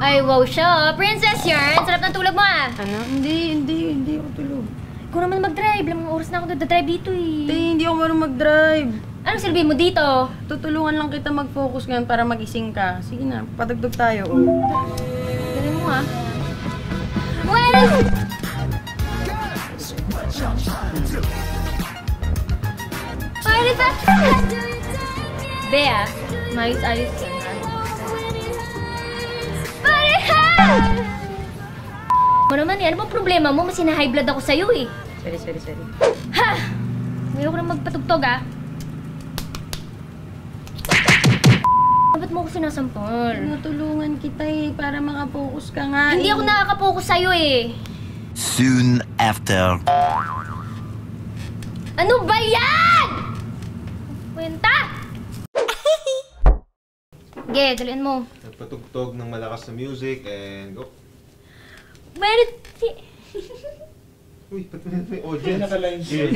Ay, wow siya. Princess yan. Sarap ng tulog mo ah. Ano? Hindi ako tulog. Ikaw naman mag-drive. Lamang oras na ako nagdadrive dito eh. Hindi ako marunong mag-drive. Anong silbi mo dito? Tutulungan lang kita mag-focus ngayon para magising ka. Sige na, patugtog tayo. Galing mo ah. Well! Ayos ah! Bea, mayos-ayos ka na. Mo naman eh, ano bang problema mo? Mas high blood ako sa'yo eh. Sorry. Ha! Ngayon ko na magpatugtog ah. Ba't mo ako sinasampal? Tinutulungan kita eh, para makapokus ka nga. Hindi ako nakakapokus sa'yo eh. Soon after. Ano ba yan? Kwenta! Ge, dalian mo. Nagpatugtog ng malakas na music and go. Meron si... Uy, ba't may audience? Naka-line siya.